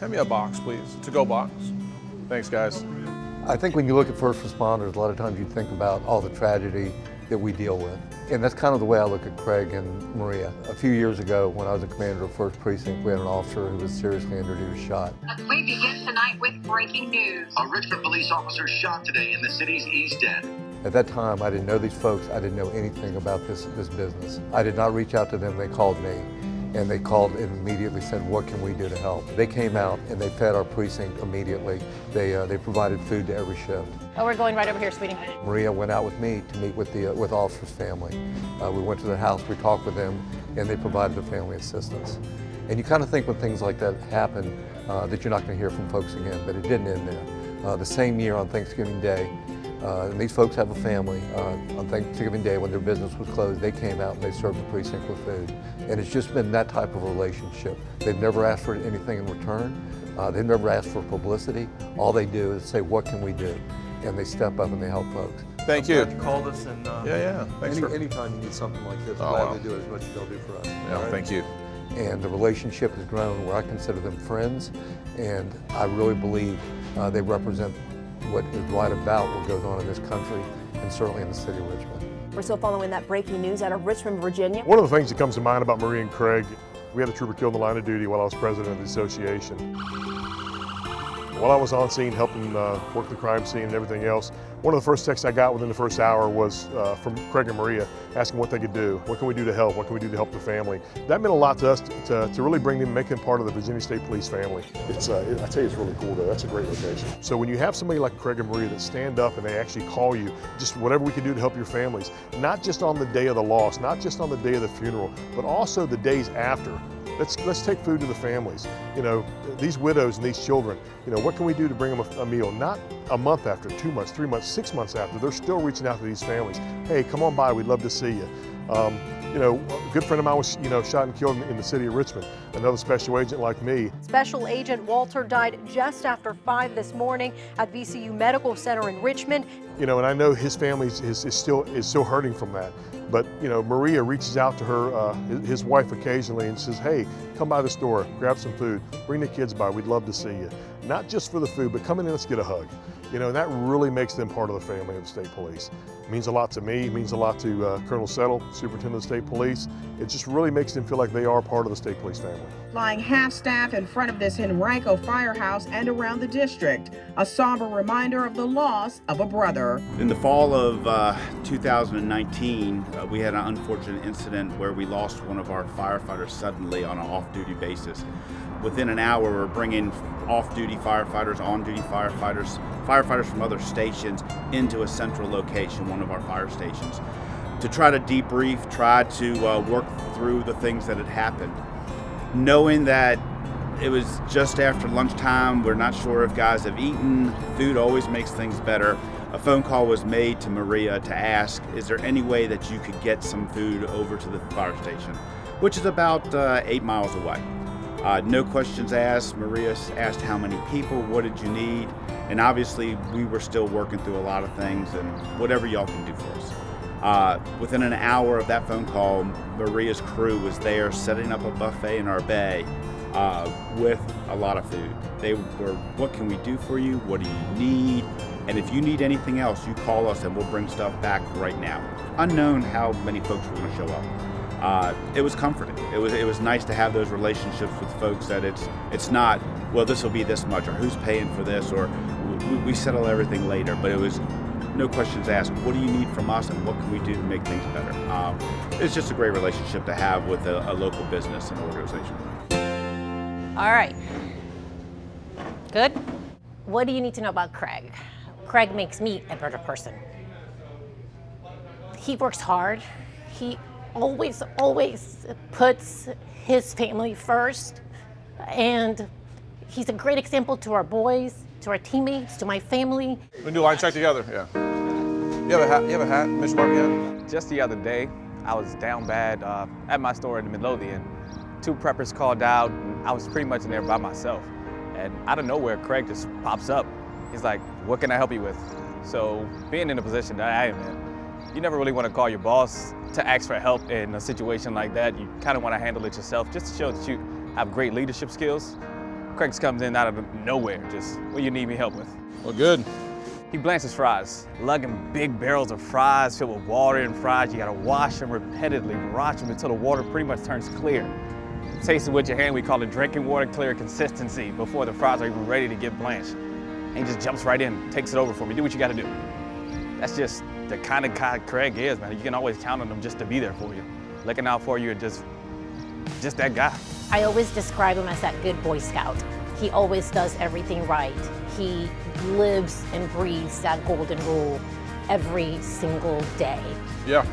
Hand me a box, please. To-go box. Thanks, guys. I think when you look at first responders, a lot of times you think about all the tragedy that we deal with. And that's kind of the way I look at Craig and Maria. A few years ago, when I was a commander of 1st Precinct, we had an officer who was seriously injured. He was shot. We begin tonight with breaking news. A Richmond police officer shot today in the city's East End. At that time, I didn't know these folks. I didn't know anything about this business. I did not reach out to them. They called me. And they called and immediately said, what can we do to help? They came out and they fed our precinct immediately. They provided food to every shift. Oh, we're going right over here, sweetie. Maria went out with me to meet with the officer's family. We went to the house, we talked with them, and they provided the family assistance. And you kind of think when things like that happen that you're not going to hear from folks again, but it didn't end there. The same year on Thanksgiving Day, and these folks have a family. On Thanksgiving Day, when their business was closed, they came out and they served the precinct with food. And it's just been that type of relationship. They've never asked for anything in return. They've never asked for publicity. All they do is say, what can we do? And they step up and they help folks. Thank you. You called us and Thanks anytime you need something like this, Oh, gladly wow. do as much as they'll do for us. Yeah, All right? thank you. And the relationship has grown where I consider them friends, and I really believe they represent what is right about what goes on in this country and certainly in the city of Richmond. We're still following that breaking news out of Richmond, Virginia. One of the things that comes to mind about Maria and Craig, we had a trooper killed in the line of duty while I was president of the association. While I was on scene helping work the crime scene and everything else, one of the first texts I got within the first hour was from Craig and Maria asking what they could do. What can we do to help? What can we do to help the family? That meant a lot to us to really bring them, make them part of the Virginia State Police family. It's, I tell you, it's really cool though. That's a great location. So when you have somebody like Craig and Maria that stand up and they actually call you, just whatever we can do to help your families, not just on the day of the loss, not just on the day of the funeral, but also the days after. Let's take food to the families. You know, these widows and these children, you know, what can we do to bring them a meal? Not a month after, 2 months, 3 months, 6 months after. They're still reaching out to these families. Hey, come on by, we'd love to see you. You know, a good friend of mine was, shot and killed in the city of Richmond. Another special agent like me. Special Agent Walter died just after 5 this morning at VCU Medical Center in Richmond. You know, and I know his family is still hurting from that. But, you know, Maria reaches out to her, his wife occasionally and says, hey, come by the store, grab some food, bring the kids by, we'd love to see you. Not just for the food, but come in and let's get a hug. You know, and that really makes them part of the family of the state police. It means a lot to me, it means a lot to Colonel Settle, Superintendent of the State Police. It just really makes them feel like they are part of the state police family. Lying half-staff in front of this Henrico firehouse and around the district, a somber reminder of the loss of a brother. In the fall of 2019, we had an unfortunate incident where we lost one of our firefighters suddenly on an off-duty basis. Within an hour, we're bringing off-duty firefighters, on-duty firefighters, firefighters from other stations into a central location, one of our fire stations, to try to debrief, try to work through the things that had happened. Knowing that it was just after lunchtime, we're not sure if guys have eaten. Food always makes things better. A phone call was made to Maria to ask, is there any way that you could get some food over to the fire station, which is about 8 miles away. No questions asked. Maria asked how many people, what did you need? And obviously we were still working through a lot of things and whatever y'all can do for us. Within an hour of that phone call, Maria's crew was there setting up a buffet in our bay with a lot of food. They were, what can we do for you? What do you need? And if you need anything else, you call us and we'll bring stuff back right now. Unknown how many folks were going to show up. It was comforting. It was nice to have those relationships with folks that it's not, well, this will be this much, or who's paying for this, or we settle everything later. But it was no questions asked. What do you need from us, and what can we do to make things better? It's just a great relationship to have with a local business and organization. All right. Good. What do you need to know about Craig? Craig makes me a better person. He works hard. He always puts his family first. And he's a great example to our boys, to our teammates, to my family. We do line check together, yeah. You have a hat? You have a hat, Mission Mark? Just the other day, I was down bad at my store in Midlothian. 2 preppers called out, and I was pretty much in there by myself. And out of nowhere, Craig just pops up. He's like, what can I help you with? So being in the position that I am in, you never really want to call your boss to ask for help in a situation like that. You kind of want to handle it yourself just to show that you have great leadership skills. Craig comes in out of nowhere, just, what do you need me help with? Well, good. He blanches fries, lugging big barrels of fries filled with water and fries. You gotta wash them repeatedly, watch them until the water pretty much turns clear. Taste it with your hand, we call it drinking water clear consistency before the fries are even ready to get blanched. And he just jumps right in, takes it over for me, do what you gotta do. That's just the kind of guy Craig is, man. You can always count on him just to be there for you, looking out for you, and just that guy. I always describe him as that good Boy Scout. He always does everything right. He lives and breathes that golden rule every single day. Yeah.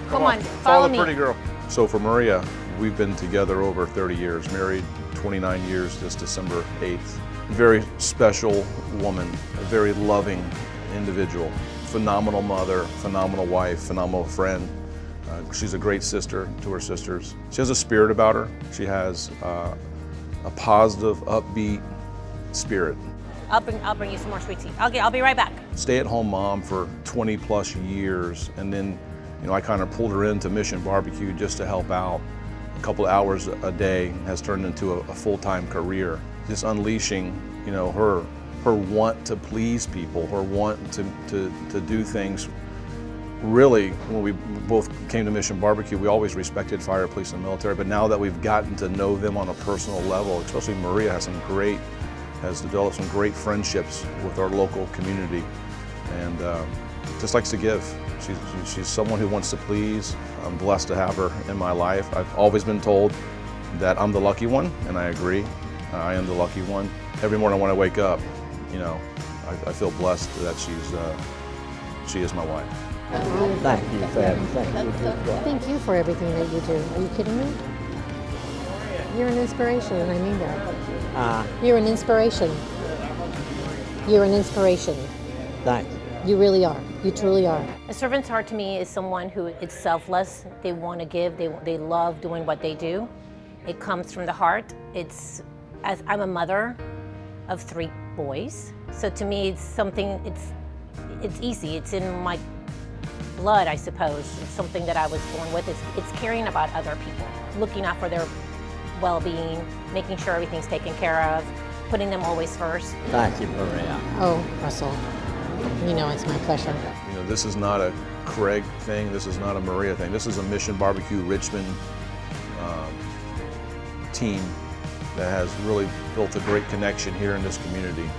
Come on, follow the me. pretty girl. So for Maria, we've been together over 30 years, married 29 years this December 8th. Very special woman, a very loving individual, phenomenal mother, phenomenal wife, phenomenal friend. She's a great sister to her sisters. She has a spirit about her. She has a positive, upbeat spirit. I'll bring you some more sweet tea. Okay, I'll be right back. Stay-at-home mom for 20 plus years, and then, you know, I kind of pulled her into Mission BBQ just to help out. A couple hours a day has turned into a full-time career. Just unleashing, you know, her want to please people, her want to do things. Really, when we both came to Mission BBQ, we always respected fire, police, and military, but now that we've gotten to know them on a personal level, especially Maria has developed some great friendships with our local community, and just likes to give. She's someone who wants to please. I'm blessed to have her in my life. I've always been told that I'm the lucky one, and I agree. I am the lucky one. Every morning when I wake up, you know, I feel blessed that she is my wife. Thank you, Sam. Thank you for everything that you do. Are you kidding me? You're an inspiration, and I mean that. You're an inspiration. You're an inspiration. Thanks. You really are. You truly are. A servant's heart to me is someone who is selfless. They want to give. They love doing what they do. It comes from the heart. As I'm a mother of 3 boys, so to me it's something. It's easy. It's in my blood, I suppose. It's something that I was born with. It's caring about other people, looking out for their well-being, making sure everything's taken care of, putting them always first. Thank you, Maria. Oh, Russell, you know it's my pleasure. You know, this is not a Craig thing. This is not a Maria thing. This is a Mission BBQ Richmond team that has really built a great connection here in this community.